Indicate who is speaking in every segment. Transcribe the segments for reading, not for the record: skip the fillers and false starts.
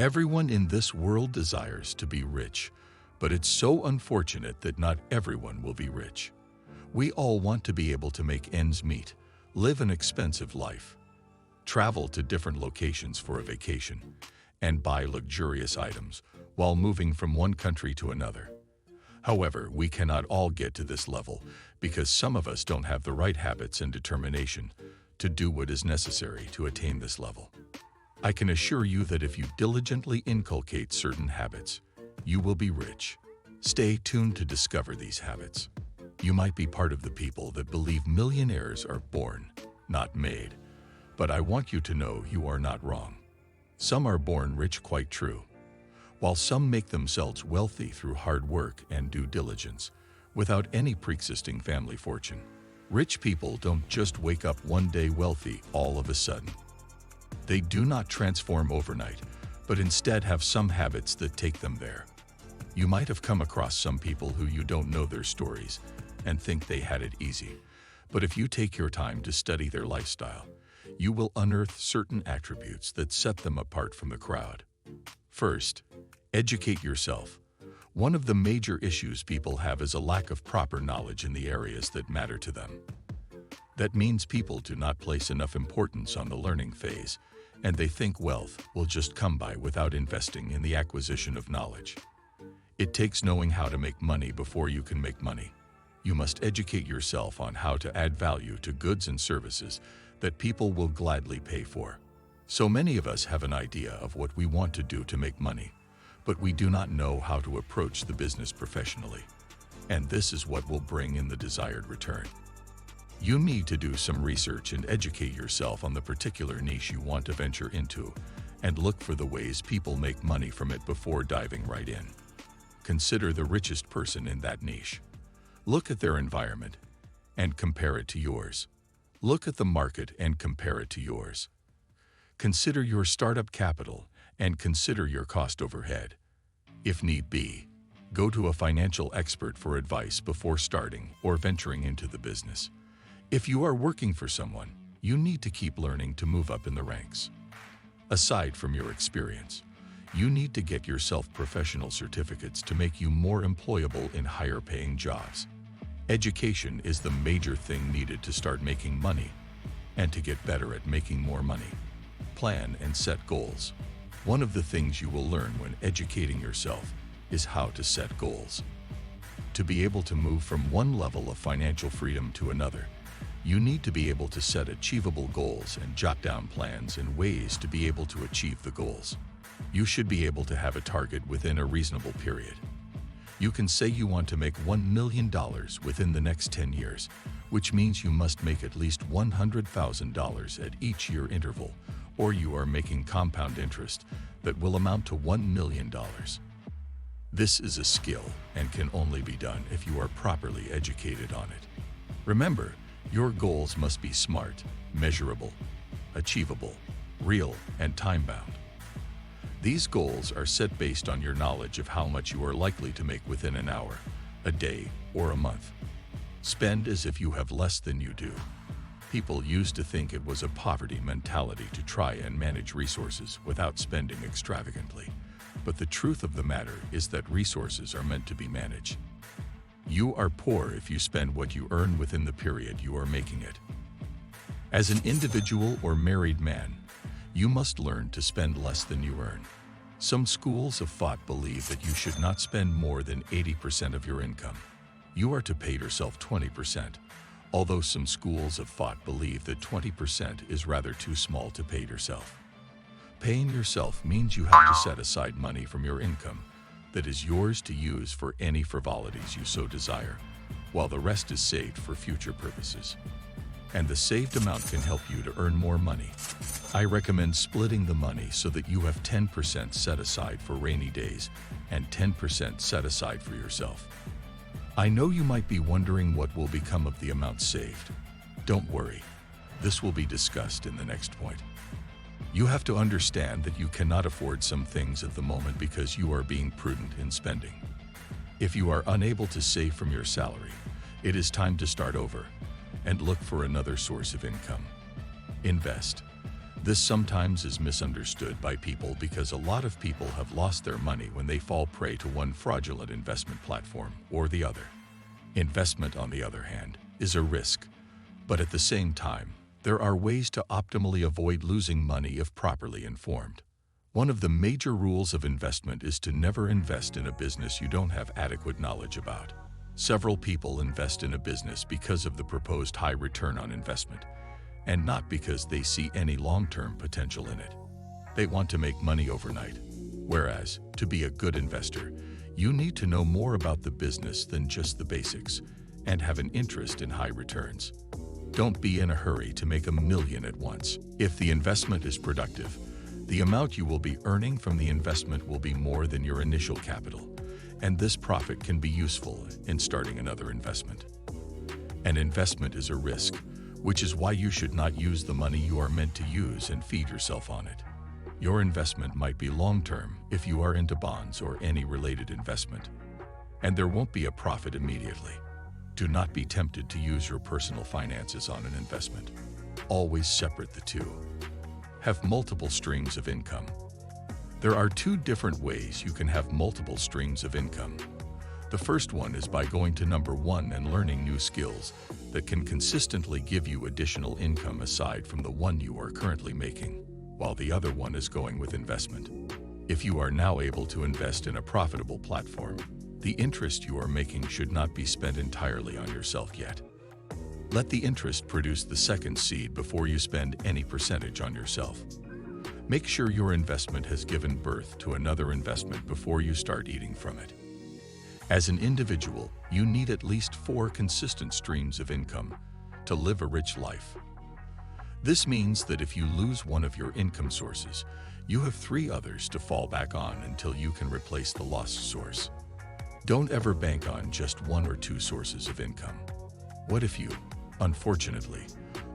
Speaker 1: Everyone in this world desires to be rich, but it's so unfortunate that not everyone will be rich. We all want to be able to make ends meet, live an expensive life, travel to different locations for a vacation, and buy luxurious items while moving from one country to another. However, we cannot all get to this level because some of us don't have the right habits and determination to do what is necessary to attain this level. I can assure you that if you diligently inculcate certain habits, you will be rich. Stay tuned to discover these habits. You might be part of the people that believe millionaires are born, not made. But I want you to know you are not wrong. Some are born rich, quite true. While some make themselves wealthy through hard work and due diligence, without any pre-existing family fortune. Rich people don't just wake up one day wealthy all of a sudden. They do not transform overnight, but instead have some habits that take them there. You might have come across some people who you don't know their stories and think they had it easy. But if you take your time to study their lifestyle, you will unearth certain attributes that set them apart from the crowd. First, educate yourself. One of the major issues people have is a lack of proper knowledge in the areas that matter to them. That means people do not place enough importance on the learning phase, and they think wealth will just come by without investing in the acquisition of knowledge. It takes knowing how to make money before you can make money. You must educate yourself on how to add value to goods and services that people will gladly pay for. So many of us have an idea of what we want to do to make money, but we do not know how to approach the business professionally. And this is what will bring in the desired return. You need to do some research and educate yourself on the particular niche you want to venture into, and look for the ways people make money from it before diving right in. Consider the richest person in that niche. Look at their environment and compare it to yours. Look at the market and compare it to yours. Consider your startup capital and consider your cost overhead. If need be, go to a financial expert for advice before starting or venturing into the business. If you are working for someone, you need to keep learning to move up in the ranks. Aside from your experience, you need to get yourself professional certificates to make you more employable in higher-paying jobs. Education is the major thing needed to start making money and to get better at making more money. Plan and set goals. One of the things you will learn when educating yourself is how to set goals. To be able to move from one level of financial freedom to another, you need to be able to set achievable goals and jot down plans and ways to be able to achieve the goals. You should be able to have a target within a reasonable period. You can say you want to make $1 million within the next 10 years, which means you must make at least $100,000 at each year interval, or you are making compound interest that will amount to $1 million. This is a skill and can only be done if you are properly educated on it. Remember, your goals must be smart, measurable, achievable, real, and time-bound. These goals are set based on your knowledge of how much you are likely to make within an hour, a day, or a month. Spend as if you have less than you do. People used to think it was a poverty mentality to try and manage resources without spending extravagantly. But the truth of the matter is that resources are meant to be managed. You are poor if you spend what you earn within the period you are making it. As an individual or married man, you must learn to spend less than you earn. Some schools of thought believe that you should not spend more than 80% of your income. You are to pay yourself 20%, although some schools of thought believe that 20% is rather too small to pay yourself. Paying yourself means you have to set aside money from your income that is yours to use for any frivolities you so desire, while the rest is saved for future purposes. And the saved amount can help you to earn more money. I recommend splitting the money so that you have 10% set aside for rainy days and 10% set aside for yourself. I know you might be wondering what will become of the amount saved. Don't worry, this will be discussed in the next point. You have to understand that you cannot afford some things at the moment because you are being prudent in spending. If you are unable to save from your salary, it is time to start over and look for another source of income. Invest. This sometimes is misunderstood by people because a lot of people have lost their money when they fall prey to one fraudulent investment platform or the other. Investment, on the other hand, is a risk, but at the same time, there are ways to optimally avoid losing money if properly informed. One of the major rules of investment is to never invest in a business you don't have adequate knowledge about. Several people invest in a business because of the proposed high return on investment, and not because they see any long-term potential in it. They want to make money overnight. Whereas, to be a good investor, you need to know more about the business than just the basics and have an interest in high returns. Don't be in a hurry to make $1 million at once. If the investment is productive, the amount you will be earning from the investment will be more than your initial capital, and this profit can be useful in starting another investment. An investment is a risk, which is why you should not use the money you are meant to use and feed yourself on it. Your investment might be long-term if you are into bonds or any related investment, and there won't be a profit immediately. Do not be tempted to use your personal finances on an investment. Always separate the two. Have multiple streams of income. There are 2 different ways you can have multiple streams of income. The first one is by going to number 1 and learning new skills that can consistently give you additional income aside from the one you are currently making, while the other one is going with investment. If you are now able to invest in a profitable platform, the interest you are making should not be spent entirely on yourself yet. Let the interest produce the second seed before you spend any percentage on yourself. Make sure your investment has given birth to another investment before you start eating from it. As an individual, you need at least 4 consistent streams of income to live a rich life. This means that if you lose one of your income sources, you have 3 others to fall back on until you can replace the lost source. Don't ever bank on just 1 or 2 sources of income. What if you, unfortunately,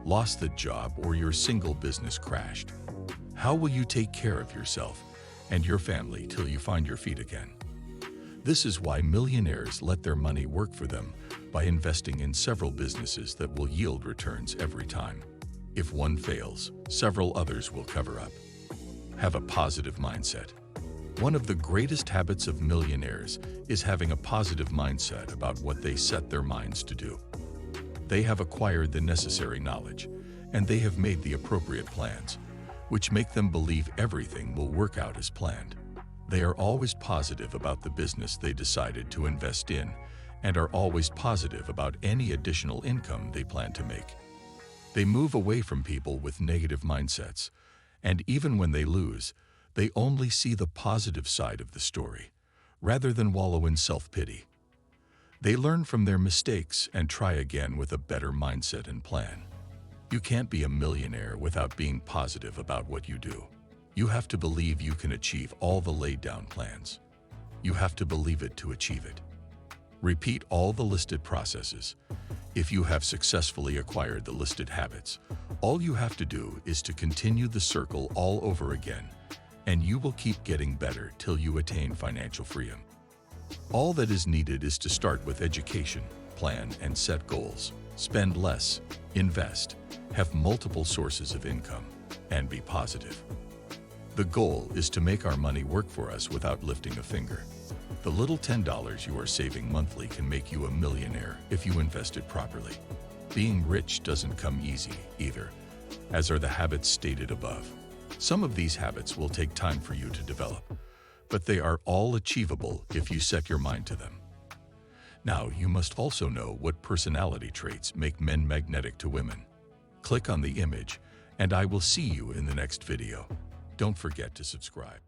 Speaker 1: lost the job or your single business crashed? How will you take care of yourself and your family till you find your feet again? This is why millionaires let their money work for them by investing in several businesses that will yield returns every time. If one fails, several others will cover up. Have a positive mindset. One of the greatest habits of millionaires is having a positive mindset about what they set their minds to do. They have acquired the necessary knowledge, and they have made the appropriate plans, which make them believe everything will work out as planned. They are always positive about the business they decided to invest in and are always positive about any additional income they plan to make. They move away from people with negative mindsets, and even when they lose, they only see the positive side of the story, rather than wallow in self-pity. They learn from their mistakes and try again with a better mindset and plan. You can't be a millionaire without being positive about what you do. You have to believe you can achieve all the laid-down plans. You have to believe it to achieve it. Repeat all the listed processes. If you have successfully acquired the listed habits, all you have to do is to continue the circle all over again, and you will keep getting better till you attain financial freedom. All that is needed is to start with education, plan and set goals, spend less, invest, have multiple sources of income, and be positive. The goal is to make our money work for us without lifting a finger. The little $10 you are saving monthly can make you a millionaire if you invest it properly. Being rich doesn't come easy either, as are the habits stated above. Some of these habits will take time for you to develop, but they are all achievable if you set your mind to them. Now, you must also know what personality traits make men magnetic to women. Click on the image, and I will see you in the next video. Don't forget to subscribe.